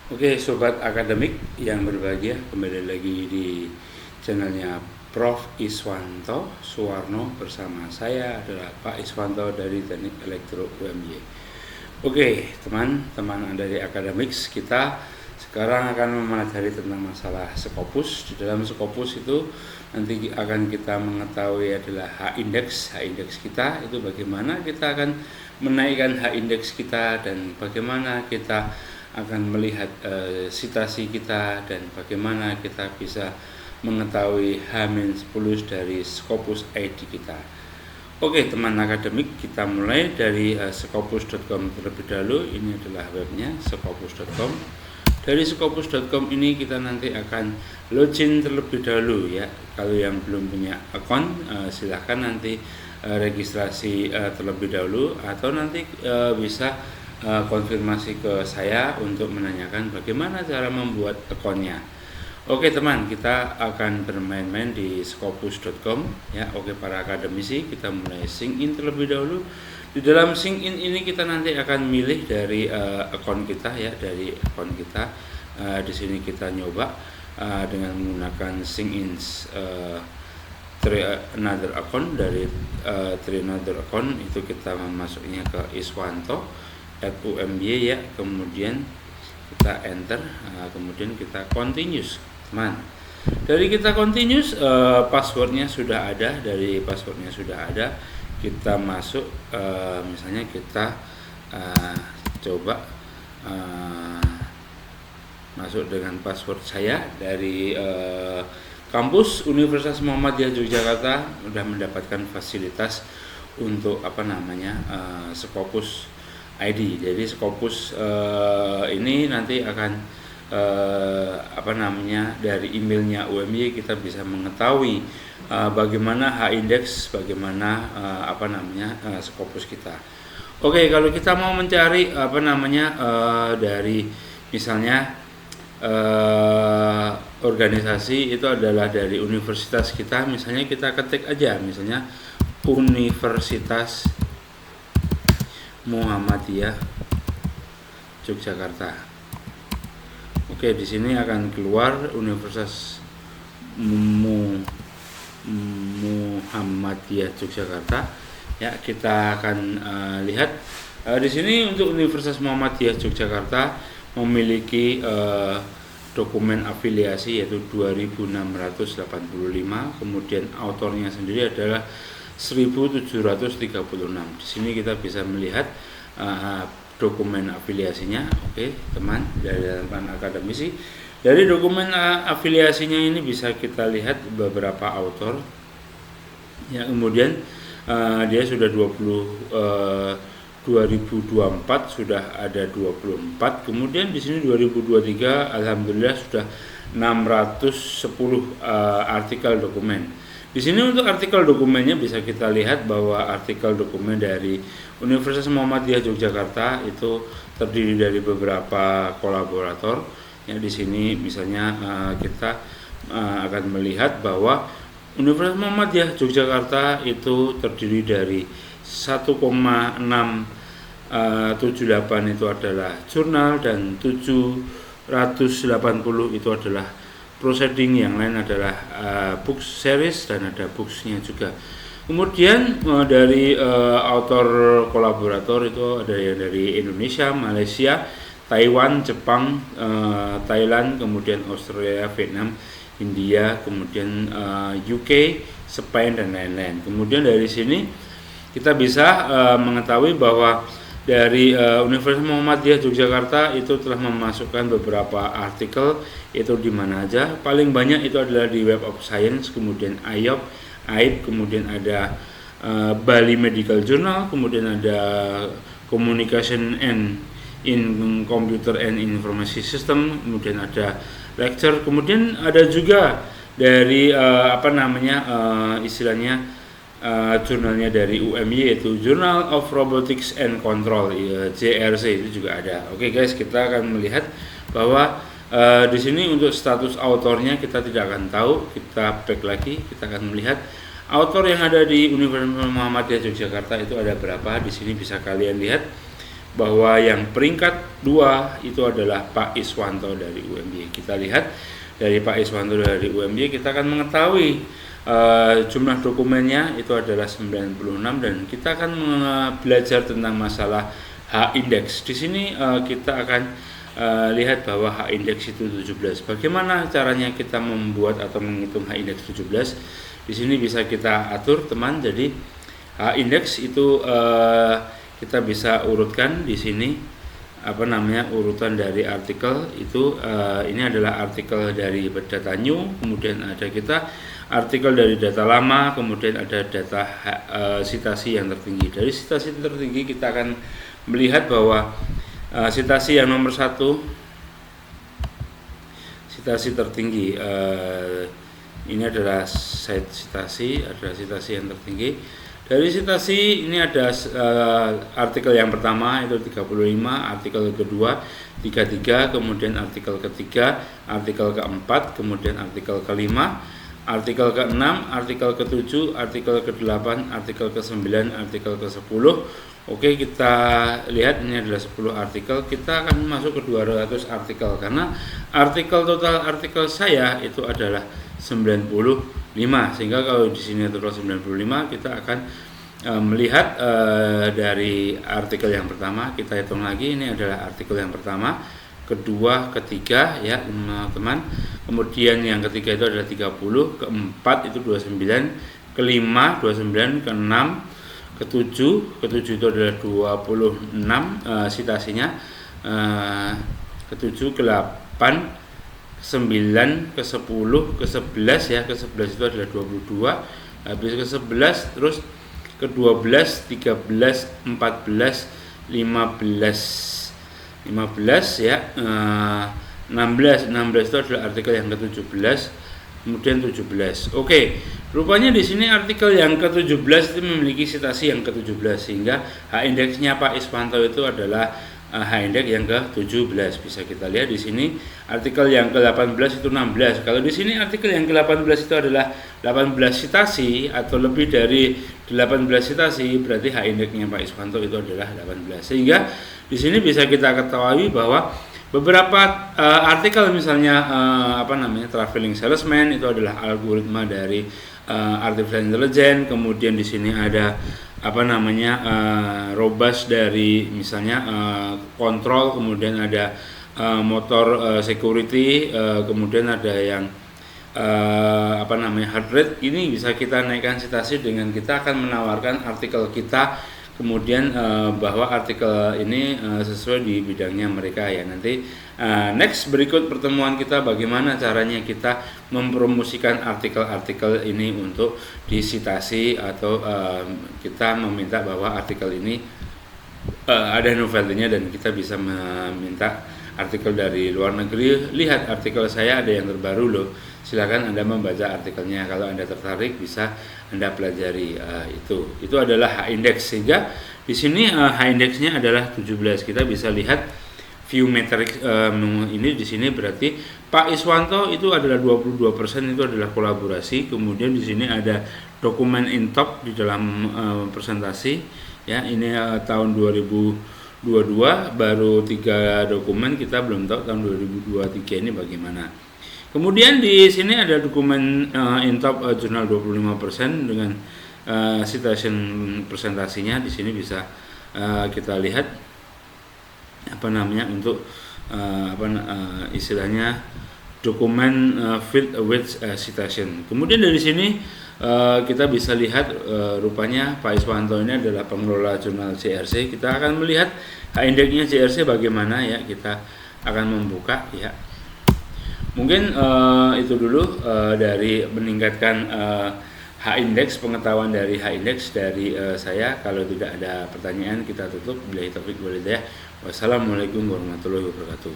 Oke, sobat akademik yang berbahagia, kembali lagi di channelnya Prof. Iswanto Suwarno. Bersama saya adalah Pak Iswanto dari Teknik Elektro UMY. Oke, teman-teman dari akademik, kita sekarang akan mempelajari tentang masalah Scopus. Di dalam Scopus itu nanti akan kita mengetahui adalah H-index kita, itu bagaimana kita akan menaikkan H-index kita dan bagaimana kita akan melihat citasi kita dan bagaimana kita bisa mengetahui H-10 dari Scopus ID kita. Oke teman akademik, kita mulai dari scopus.com terlebih dahulu. Ini adalah webnya scopus.com. Dari scopus.com ini kita nanti akan login terlebih dahulu ya. Kalau yang belum punya akun silahkan nanti registrasi terlebih dahulu, atau nanti bisa konfirmasi ke saya untuk menanyakan bagaimana cara membuat akunnya. Oke teman, kita akan bermain-main di scopus.com ya. Oke para akademisi, kita mulai sign in terlebih dahulu. Di dalam sign in ini kita nanti akan milih dari akun kita ya, dari akun kita. Di sini kita nyoba dengan menggunakan sign in try another account. Dari try another account itu kita memasuknya ke Iswanto UMY ya, kemudian kita enter, kemudian kita continuous teman. Dari kita continuous, passwordnya sudah ada. Dari passwordnya sudah ada, kita masuk, misalnya kita coba masuk dengan password saya dari kampus Universitas Muhammadiyah Yogyakarta. Sudah mendapatkan fasilitas untuk Scopus ID. Jadi Scopus ini nanti akan dari emailnya UMY kita bisa mengetahui bagaimana H-index, bagaimana Scopus kita. Oke, kalau kita mau mencari dari misalnya organisasi itu adalah dari universitas kita, misalnya kita ketik aja misalnya Universitas Muhammadiyah Yogyakarta. Oke, di sini akan keluar Universitas Muhammadiyah Yogyakarta. Ya, kita akan lihat di sini untuk Universitas Muhammadiyah Yogyakarta memiliki dokumen afiliasi yaitu 2685, kemudian autornya sendiri adalah 1736. Di sini kita bisa melihat dokumen afiliasinya. Oke, teman dari teman akademisi. Dari dokumen afiliasinya ini bisa kita lihat beberapa autor. Ya, kemudian dia sudah 2024 sudah ada 24. Kemudian di sini 2023 alhamdulillah sudah 610 artikel dokumen. Di sini untuk artikel dokumennya bisa kita lihat bahwa artikel dokumen dari Universitas Muhammadiyah Yogyakarta itu terdiri dari beberapa kolaborator. Ya, di sini misalnya kita akan melihat bahwa Universitas Muhammadiyah Yogyakarta itu terdiri dari 1,678 itu adalah jurnal dan 780 itu adalah proceeding, yang lain adalah book series dan ada booksnya juga. Kemudian dari author kolaborator itu ada yang dari Indonesia, Malaysia, Taiwan, Jepang, Thailand, kemudian Australia, Vietnam, India, kemudian UK, Spain dan lain-lain. Kemudian dari sini kita bisa mengetahui bahwa dari Universitas Muhammadiyah Yogyakarta itu telah memasukkan beberapa artikel, itu di mana aja. Paling banyak itu adalah di Web of Science, kemudian AIOP, kemudian ada Bali Medical Journal, kemudian ada Communication and in Computer and Information System, kemudian ada lecture, kemudian ada juga dari jurnalnya dari UMY yaitu Journal of Robotics and Control, JRC, itu juga ada. Oke guys, kita akan melihat bahwa di sini untuk status autornya kita tidak akan tahu. Kita back lagi, kita akan melihat autor yang ada di Universitas Muhammadiyah Yogyakarta itu ada berapa. Di sini bisa kalian lihat bahwa yang peringkat 2 itu adalah Pak Iswanto dari UMY. Kita lihat dari Pak Iswanto dari UMY, kita akan mengetahui jumlah dokumennya itu adalah 96, dan kita akan belajar tentang masalah H-index. Di sini kita akan lihat bahwa H-index itu 17. Bagaimana caranya kita membuat atau menghitung H-index 17? Di sini bisa kita atur, teman. Jadi H-index itu kita bisa urutkan di sini urutan dari artikel itu. Ini adalah artikel dari data new, kemudian ada kita artikel dari data lama, kemudian ada data sitasi yang tertinggi. Dari sitasi tertinggi kita akan melihat bahwa sitasi yang nomor 1, sitasi tertinggi, ini adalah sitasi yang tertinggi. Dari sitasi ini ada artikel yang pertama itu 35, artikel kedua 33, kemudian artikel ketiga, artikel keempat, kemudian artikel kelima, artikel ke-6, artikel ke-7, artikel ke-8, artikel ke-9, artikel ke-10. Oke, kita lihat ini adalah 10 artikel. Kita akan masuk ke 200 artikel karena total artikel saya itu adalah 95, sehingga kalau di sini total 95, kita akan melihat dari artikel yang pertama. Kita hitung lagi, ini adalah artikel yang pertama, kedua, ketiga, ya teman-teman. Kemudian yang ketiga itu adalah 30, keempat itu 29, kelima 29, keenam, ketujuh itu adalah 26 sitasinya, ketujuh, ke-8, ke-9, ke-10, ke-11, ya ke-11 itu adalah 22, habis ke-11 terus ke-12, 13, 14, 15 ya, 16 itu adalah artikel yang ke-17, kemudian 17. Oke, rupanya di sini artikel yang ke-17 itu memiliki sitasi yang ke-17, sehingga H-indeksnya Pak Iswanto itu adalah H-index yang ke-17. Bisa kita lihat di sini artikel yang ke-18 itu 16. Kalau di sini artikel yang ke-18 itu adalah 18 sitasi atau lebih dari 18 sitasi, berarti H-indeksnya Pak Iswanto itu adalah 18. Sehingga di sini bisa kita ketahui bahwa beberapa artikel misalnya traveling salesman itu adalah algoritma dari artificial intelligence. Kemudian di sini ada robust dari misalnya kontrol, kemudian ada motor security, kemudian ada yang heart rate. Ini bisa kita naikkan sitasi dengan kita akan menawarkan artikel kita, kemudian bahwa artikel ini sesuai di bidangnya mereka, ya. Nanti next berikut pertemuan kita bagaimana caranya kita mempromosikan artikel-artikel ini untuk disitasi, atau kita meminta bahwa artikel ini ada novelty-nya dan kita bisa meminta artikel dari luar negeri. Lihat artikel saya ada yang terbaru loh, silakan Anda membaca artikelnya. Kalau Anda tertarik bisa Anda pelajari. Itu adalah H-index, sehingga di sini H-indexnya adalah 17. Kita bisa lihat view matrix ini di sini, berarti Pak Iswanto itu adalah 22%, itu adalah kolaborasi. Kemudian di sini ada dokumen in top di dalam presentasi, ya. Ini tahun 2022 baru 3 dokumen, kita belum tahu tahun 2023 ini bagaimana. Kemudian di sini ada dokumen in top jurnal 25% dengan citation presentasinya. Di sini bisa kita lihat untuk istilahnya dokumen field with citation. Kemudian dari sini kita bisa lihat rupanya Pak Iswanto ini adalah pengelola jurnal JRC. Kita akan melihat H-indexnya JRC bagaimana, ya. Kita akan membuka, ya. Mungkin itu dulu dari meningkatkan H-index, pengetahuan dari H-index dari saya. Kalau tidak ada pertanyaan kita tutup. Billahi taufik wal hidayah. Wassalamualaikum warahmatullahi wabarakatuh.